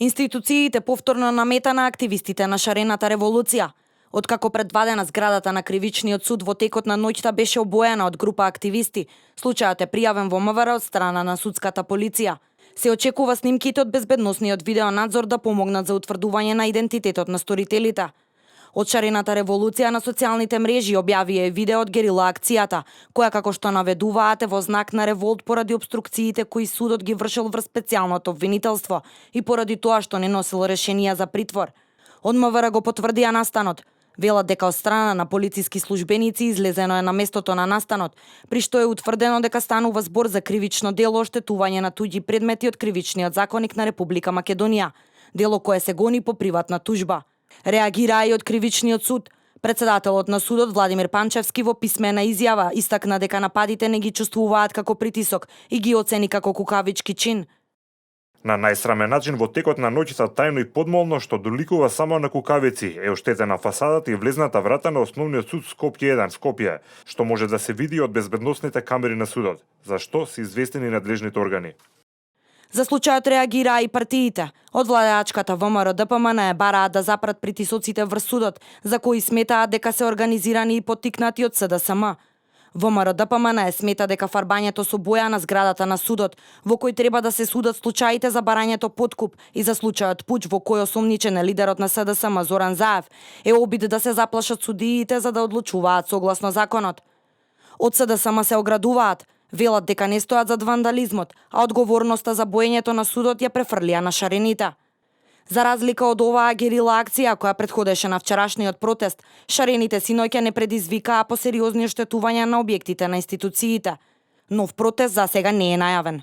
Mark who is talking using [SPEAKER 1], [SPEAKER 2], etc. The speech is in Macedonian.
[SPEAKER 1] Институциите повторно намета на активистите на шарената револуција. Откако предвадена зградата на Кривичниот суд во текот на ноќта беше обоена од група активисти, случајот е пријавен во МВР од страна на судската полиција. Се очекува снимките од безбедносниот видеонадзор да помогнат за утврдување на идентитетот на сторителите. Од шарената револуција на социјалните мрежи објавија и видео од герила акцијата, која како што наведуваат е во знак на револт поради обструкциите кои судот ги вршил врз специјалното обвинителство и поради тоа што не носил решенија за притвор. Од МВР го потврдија настанот. Велат дека од страна на полициски службеници излезено е на местото на настанот, при што е утврдено дека станува збор за кривично дело оштетување на туѓи предмети од Кривичниот законник на Република Македонија, дело кое се гони по приватна тужба. Реагираа и од Кривичниот суд. Председателот на судот Владимир Панчевски во писмена изјава истакна дека нападите не ги чувствуваат како притисок и ги оцени како кукавички чин.
[SPEAKER 2] На најсрамен начин во текот на ноќта тајно и подмолно што доликува само на кукавици е оштетена фасадата и влезната врата на основниот суд Скопје 1 Скопје, што може да се види од безбедносните камери на судот, за што се известени надлежните органи.
[SPEAKER 1] За случајот реагираа и партиите. Од владеачката ВМРО ДПМН бараат да запрат притисоците врз судот, за кои сметаат дека се организирани и поттикнати од СДСМ. ВМРО ДПМН смета дека фарбањето со боја на зградата на судот, во кој треба да се судат случаите за барањето подкуп и за случајот пуч во кој осомничен е лидерот на СДСМ Зоран Заев, е обид да се заплашат судиите за да одлучуваат согласно законот. Од СДСМ се оградуваат, велат дека не стојат зад вандализмот, а одговорноста за боењето на судот ја префрлија на шарените. За разлика од оваа герила акција која претходеше на вчерашниот протест, шарените синоќа не предизвикаа посериозни оштетувања на објектите на институциите. Нов протест за сега не е најавен.